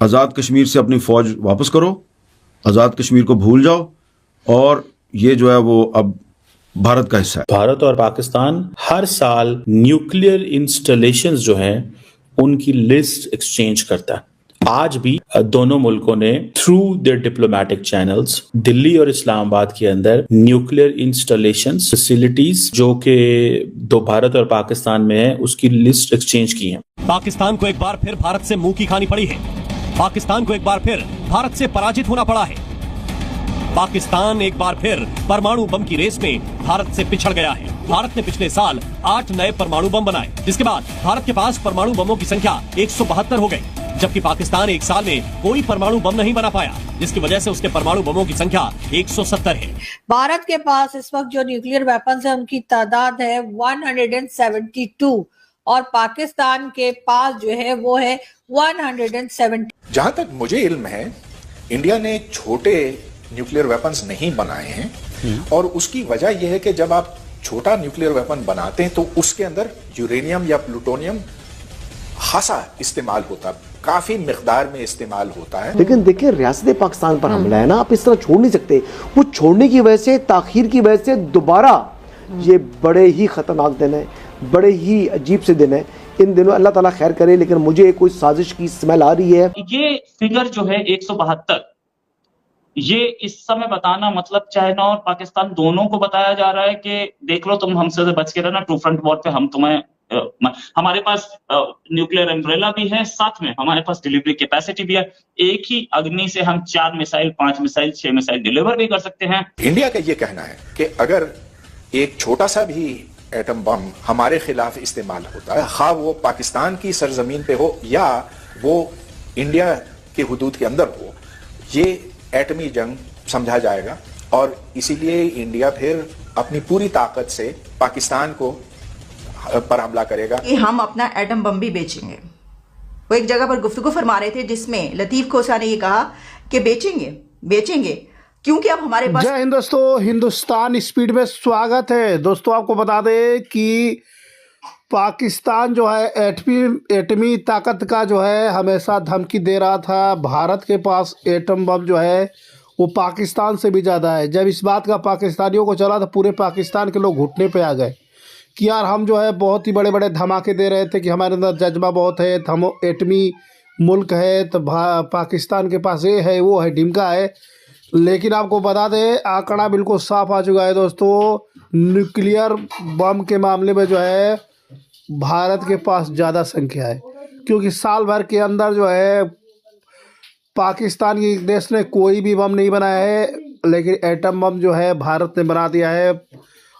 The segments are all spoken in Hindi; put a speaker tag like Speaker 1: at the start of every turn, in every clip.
Speaker 1: आज़ाद कश्मीर से अपनी फ़ौज वापस करो, आज़ाद कश्मीर को भूल जाओ और ये जो है वो अब भारत का हिस्सा है।
Speaker 2: भारत और पाकिस्तान हर साल न्यूक्लियर इंस्टॉलेशंस जो हैं उनकी लिस्ट एक्सचेंज करता है। आज भी दोनों मुल्कों ने through their diplomatic channels Delhi और इस्लामाबाद के अंदर न्यूक्लियर इंस्टॉलेशंस फैसिलिटीज जो कि दो भारत और पाकिस्तान में है उसकी लिस्ट एक्सचेंज की है।
Speaker 3: पाकिस्तान को एक बार फिर भारत से मुंह की खानी पड़ी है। पाकिस्तान को एक बार फिर भारत से पराजित होना पड़ा है। पाकिस्तान एक बार फिर परमाणु बम की रेस में भारत से पिछड़ गया है। भारत ने पिछले साल 8 नए परमाणु बम बनाए, जिसके बाद भारत के पास परमाणु बमों की संख्या 172 हो गई, जबकि पाकिस्तान एक साल में कोई परमाणु बम नहीं बना पाया, जिसकी वजह से उसके परमाणु बमों की संख्या 170 है।
Speaker 4: भारत के पास इस वक्त जो न्यूक्लियर वेपन्स है उनकी तादाद है 172 और पाकिस्तान के पास जो है वो है 170।
Speaker 5: जहां तक मुझे इल्म है, इंडिया ने छोटे न्यूक्लियर वेपन्स नहीं बनाए हैं और उसकी वजह यह है कि जब आप छोटा न्यूक्लियर वेपन बनाते हैं तो उसके अंदर यूरेनियम या प्लूटोनियम खासा इस्तेमाल होता है, काफी मिकदार में इस्तेमाल होता है।
Speaker 6: लेकिन देखिए रियासत पाकिस्तान पर हमला है ना, आप इस तरह छोड़ नहीं सकते। वो छोड़ने की वजह से, ताखीर की वजह से दोबारा ये बड़े ही खतरनाक दिन है, बड़े ही अजीब से दिन है। इन दिनों अल्लाह ताला खैर करे, लेकिन मुझे कोई साजिश की स्मेल आ रही है।
Speaker 7: ये फिगर जो है 172, ये इस समय बताना मतलब चाइना और पाकिस्तान दोनों को बताया जा रहा है कि देख लो तुम हमसे बच के रहना, टू फ्रंट वॉर पे हम तुम्हें हमारे पास न्यूक्लियर एम्ब्रेला भी है, साथ में हमारे पास डिलीवरी कैपेसिटी भी है। एक ही अग्नि से हम 4 मिसाइल, 5 मिसाइल, 6 मिसाइल डिलीवर भी कर सकते हैं।
Speaker 5: इंडिया का ये कहना है कि अगर एक छोटा सा भी एटम बम हमारे खिलाफ इस्तेमाल होता है, खा वो पाकिस्तान की सरजमीन पे हो या वो इंडिया के हुदूद के अंदर हो, ये एटमी जंग समझा जाएगा और इसीलिए इंडिया फिर अपनी पूरी ताकत से पाकिस्तान को पर हमला करेगा।
Speaker 8: हम अपना एटम बम भी बेचेंगे। वो एक जगह पर गुफ्तगू फरमा रहे थे जिसमें लतीफ खोसा ने ये कहा कि बेचेंगे क्योंकि अब हमारे पास।
Speaker 9: जय हिंद दोस्तों, हिंदुस्तान स्पीड में स्वागत है। दोस्तों आपको बता दें कि पाकिस्तान जो है एटमी ताकत का जो है हमेशा धमकी दे रहा था। भारत के पास एटम बम जो है वो पाकिस्तान से भी ज़्यादा है। जब इस बात का पाकिस्तानियों को चला तो पूरे पाकिस्तान के लोग घुटने पे आ गए कि यार हम जो है बहुत ही बड़े बड़े धमाके दे रहे थे कि हमारे अंदर जज्बा बहुत है, हम एटमी मुल्क है, तो पाकिस्तान के पास ये है, वो है, ढिमका है। लेकिन आपको बता दें आंकड़ा बिल्कुल साफ आ चुका है दोस्तों। न्यूक्लियर बम के मामले में जो है भारत के पास ज़्यादा संख्या है, क्योंकि साल भर के अंदर जो है पाकिस्तान के देश ने कोई भी बम नहीं बनाया है, लेकिन एटम बम जो है भारत ने बना दिया है।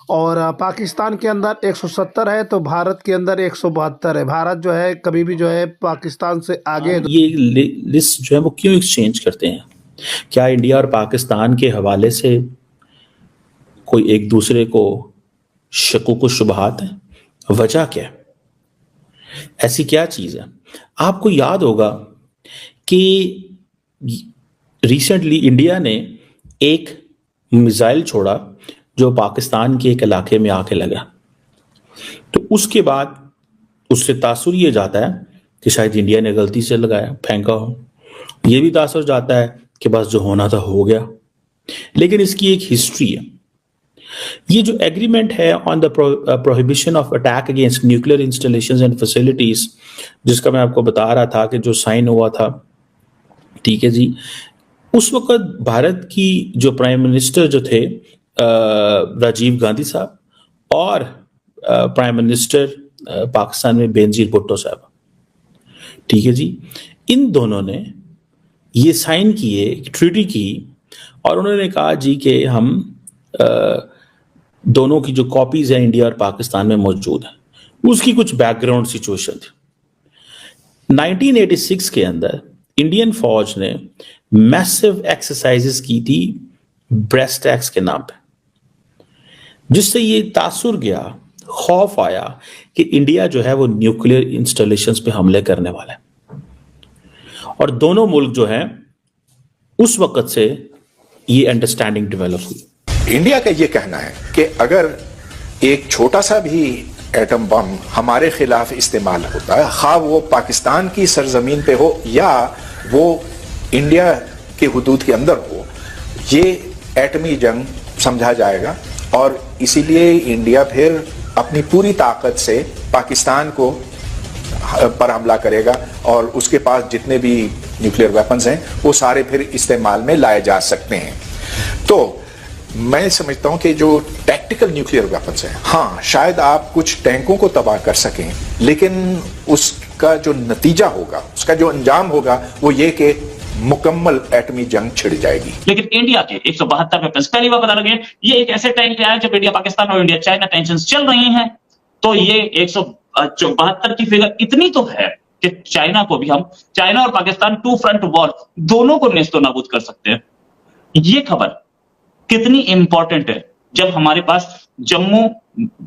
Speaker 9: और पाकिस्तान के अंदर 170 है तो भारत के अंदर 172 है। भारत जो है कभी भी जो है पाकिस्तान से आगे।
Speaker 2: ये लिस्ट जो है वो क्यों एक्सचेंज करते हैं? क्या इंडिया और पाकिस्तान के हवाले से कोई एक दूसरे को शकूक शुबहात है? वजह क्या है? ऐसी क्या चीज़ है? आपको याद होगा कि रिसेंटली इंडिया ने एक मिसाइल छोड़ा जो पाकिस्तान के एक इलाके में आके लगा, तो उसके बाद उससे तासुर ये जाता है कि शायद इंडिया ने गलती से लगाया, फेंका हो। ये भी तासुर जाता है कि बस जो होना था हो गया। लेकिन इसकी एक हिस्ट्री है। ये जो एग्रीमेंट है on the prohibition of attack against nuclear installations and facilities, जिसका मैं आपको बता रहा था कि जो साइन हुआ था, ठीक है जी, उस वक्त भारत की जो प्राइम मिनिस्टर जो थे राजीव गांधी साहब और प्राइम मिनिस्टर पाकिस्तान में बेनजीर भुट्टो साहब, ठीक है जी, इन दोनों ने ये साइन किए, ट्रीटी की, और उन्होंने कहा जी कि हम दोनों की जो कॉपीज है इंडिया और पाकिस्तान में मौजूद है। उसकी कुछ बैकग्राउंड सिचुएशन थी। 1986 के अंदर इंडियन फौज ने मैसिव एक्सरसाइजेस की थी ब्रेस्ट टैक्स के नाम पे, जिससे ये तासुर गया, खौफ आया कि इंडिया जो है वो न्यूक्लियर इंस्टॉलेशंस पे हमले करने वाला है। और दोनों मुल्क जो हैं उस वक्त से ये अंडरस्टैंडिंग डेवलप हुई।
Speaker 5: इंडिया का ये कहना है कि अगर एक छोटा सा भी एटम बम हमारे खिलाफ इस्तेमाल होता है, खा वो पाकिस्तान की सरजमीन पे हो या वो इंडिया के हुदूद के अंदर हो, ये एटमी जंग समझा जाएगा। और इसीलिए इंडिया फिर अपनी पूरी ताकत से पाकिस्तान को पर हमला करेगा और उसके पास जितने भी न्यूक्लियर वेपन्स हैं वो सारे फिर इस्तेमाल में लाए जा सकते हैं। तो मैं समझता हूं कि जो टैक्टिकल न्यूक्लियर वेपन्स हैं, हाँ शायद आप कुछ टैंकों को तबाह कर सकें, लेकिन उसका जो नतीजा होगा, उसका जो अंजाम होगा वो ये कि मुकम्मल एटमी जंग छिड़ जाएगी।
Speaker 7: लेकिन इंडिया के 172 वेपन्स पहली बार पता लगे, ये एक ऐसे टाइम पे आया जब इंडिया पाकिस्तान और इंडिया चाइना टेंशन चल रही हैं। तो ये 172 की फिगर इतनी तो है कि चाइना और पाकिस्तान टू फ्रंट वॉर दोनों को नेस्तो नाबूद कर सकते हैं। ये खबर कितनी इंपॉर्टेंट है जब हमारे पास जम्मू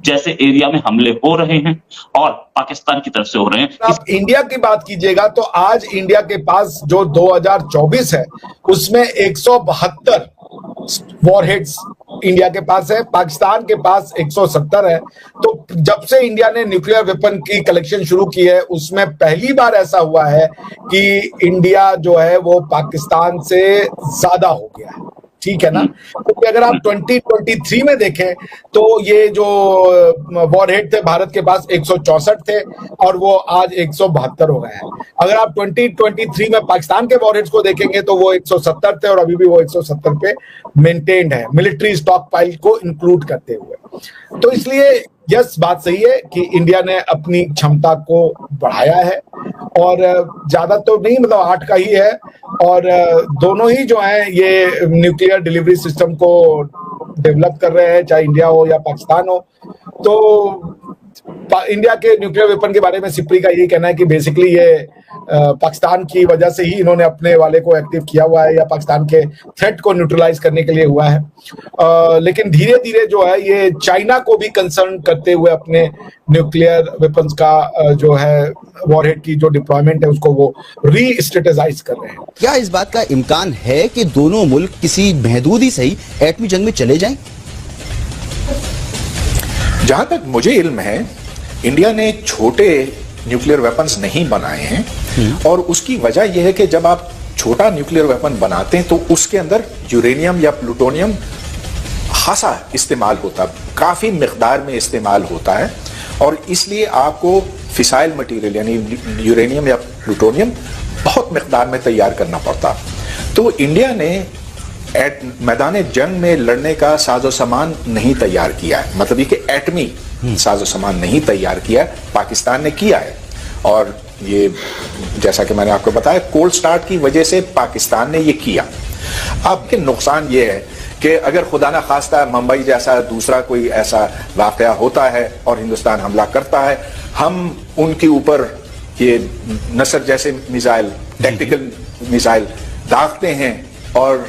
Speaker 7: जैसे एरिया में हमले हो रहे हैं और पाकिस्तान की तरफ से हो रहे हैं।
Speaker 10: आप इंडिया की बात कीजिएगा तो आज इंडिया के पास जो 2024 है उसमें 172 वॉरहेड्स इंडिया के पास है, पाकिस्तान के पास 170 है। तो जब से इंडिया ने न्यूक्लियर वेपन की कलेक्शन शुरू की है उसमें पहली बार ऐसा हुआ है कि इंडिया जो है वो पाकिस्तान से ज्यादा हो गया है, ठीक है ना। क्योंकि अगर आप 2023 में देखें तो ये जो वॉरहेड थे भारत के पास 164 थे और वो आज 172 हो गए हैं। अगर आप 2023 में पाकिस्तान के वॉरहेड्स को देखेंगे तो वो 170 थे और अभी भी वो 170 पे मेंटेन्ड है, मिलिट्री स्टॉक पाइल को इंक्लूड करते हुए। तो इसलिए यस, बात सही है कि इंडिया ने अपनी क्षमता को बढ़ाया है और ज्यादा तो नहीं, मतलब 8 का ही है। और दोनों ही जो है ये न्यूक्लियर डिलीवरी सिस्टम को डेवलप कर रहे हैं, चाहे इंडिया हो या पाकिस्तान हो। तो इंडिया के न्यूक्लियर वेपन के बारे में सिप्री का यही कहना है कि बेसिकली ये पाकिस्तान की वजह से ही इन्होंने अपने वाले को एक्टिव किया हुआ है या पाकिस्तान के थ्रेट को न्यूट्रलाइज करने के लिए हुआ है। लेकिन धीरे धीरे जो है ये चाइना को भी कंसर्न करते हुए अपने न्यूक्लियर वेपन्स का जो है वॉरहेड की जो डिप्लॉयमेंट है उसको वो री-स्ट्रेटेजाइज कर रहे हैं।
Speaker 11: क्या इस बात का इम्कान है कि दोनों मुल्क किसी महदूद ही सही एटमी जंग में चले जाएं?
Speaker 5: जहां तक मुझे इल्म है इंडिया ने छोटे न्यूक्लियर वेपन्स नहीं बनाए हैं और उसकी वजह यह है कि जब आप छोटा न्यूक्लियर वेपन बनाते हैं तो उसके अंदर यूरेनियम या प्लूटोनियम खासा इस्तेमाल होता है, काफी मिकदार में इस्तेमाल होता है और इसलिए आपको फिसाइल मटेरियल यानी यूरेनियम या प्लूटोनियम बहुत मिकदार में तैयार करना पड़ता। तो इंडिया ने मैदान जंग में लड़ने का साजो सामान नहीं तैयार किया है, मतलब ये कि एटमी साजो सामान नहीं तैयार किया है, पाकिस्तान ने किया है। और ये जैसा कि मैंने आपको बताया कोल्ड स्टार्ट की वजह से पाकिस्तान ने ये किया। अब के नुकसान ये है कि अगर खुदा ना खास्ता मुंबई जैसा दूसरा कोई ऐसा वाकया होता है और हिंदुस्तान हमला करता है, हम उनके ऊपर ये नसर जैसे मिसाइल, टैक्टिकल मिसाइल दागते हैं और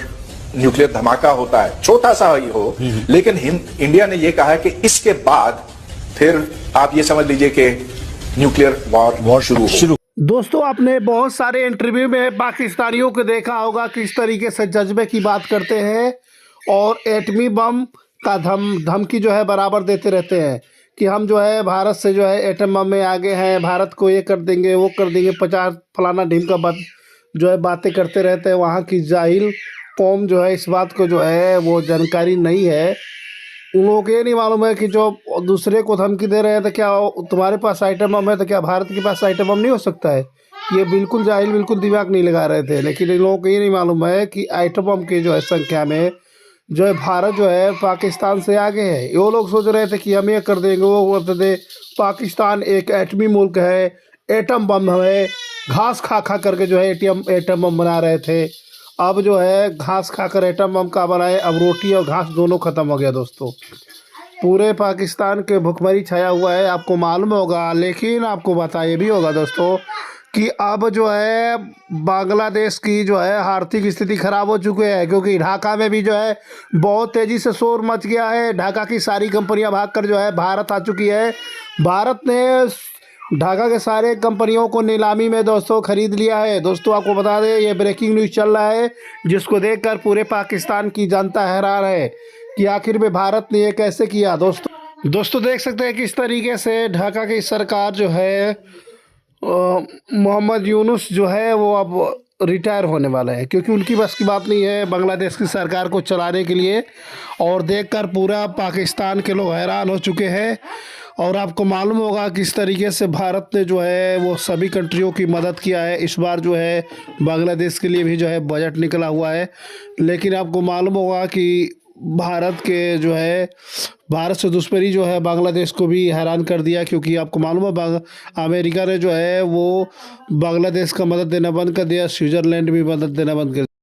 Speaker 5: न्यूक्लियर धमाका होता है, छोटा सा ही हो। लेकिन इंडिया ने यह कहा है कि इसके बाद फिर आप ये समझ लीजिए कि न्यूक्लियर वॉर शुरू हो।
Speaker 9: दोस्तों, आपने बहुत सारे इंटरव्यू में पाकिस्तानियों को देखा होगा किस तरीके से जज्बे की बात करते हैं और एटमी बम का धमकी जो है बराबर देते रहते हैं कि हम जो है भारत से जो है एटम बम में आगे हैं, भारत को ये कर देंगे वो कर देंगे, 50 फलाना ढीम का बात जो है बातें करते रहते हैं। वहाँ की जाहिल कौम जो है इस बात को जो है वो जानकारी नहीं है। उन लोगों को ये नहीं मालूम है कि जो दूसरे को धमकी दे रहे हैं तो क्या तुम्हारे पास आइटम बम है तो क्या भारत के पास आइटम बम नहीं हो सकता है। ये बिल्कुल जाहिल, बिल्कुल दिमाग नहीं लगा रहे थे। लेकिन इन लोगों को ये नहीं मालूम है कि आइटम बम की जो है संख्या में जो है भारत जो है पाकिस्तान से आगे है। वो लोग सोच रहे थे कि हम ये कर देंगे वो कर दे। पाकिस्तान एक एटमी मुल्क है, एटम बम है, घास खा खा करके जो है एटम बम बना रहे थे। अब जो है घास खाकर एटम बम का बनाए, अब रोटी और घास दोनों ख़त्म हो गया। दोस्तों, पूरे पाकिस्तान के भुखमरी छाया हुआ है, आपको मालूम होगा। लेकिन आपको बताया भी होगा दोस्तों कि अब जो है बांग्लादेश की जो है आर्थिक स्थिति ख़राब हो चुकी है, क्योंकि ढाका में भी जो है बहुत तेज़ी से शोर मच गया है। ढाका की सारी कंपनियां भागकर जो है भारत आ चुकी है। भारत ने ढाका के सारे कंपनियों को नीलामी में दोस्तों खरीद लिया है। दोस्तों, आपको बता दें ये ब्रेकिंग न्यूज़ चल रहा है जिसको देखकर पूरे पाकिस्तान की जनता हैरान है कि आखिर में भारत ने ये कैसे किया। दोस्तों देख सकते हैं किस तरीके से ढाका की सरकार जो है मोहम्मद यूनुस जो है वो अब रिटायर होने वाले हैं, क्योंकि उनकी बस की बात नहीं है बांग्लादेश की सरकार को चलाने के लिए। और देखकर पूरा पाकिस्तान के लोग हैरान हो चुके हैं। और आपको मालूम होगा किस तरीके से भारत ने जो है वो सभी कंट्रियों की मदद किया है। इस बार जो है बांग्लादेश के लिए भी जो है बजट निकला हुआ है। लेकिन आपको मालूम होगा कि भारत के जो है भारत से दुश्मनी जो है बांग्लादेश को भी हैरान कर दिया, क्योंकि आपको मालूम है अमेरिका ने जो है वो बांग्लादेश का मदद देना बंद कर दिया, स्विट्ज़रलैंड भी मदद देना बंद कर दिया।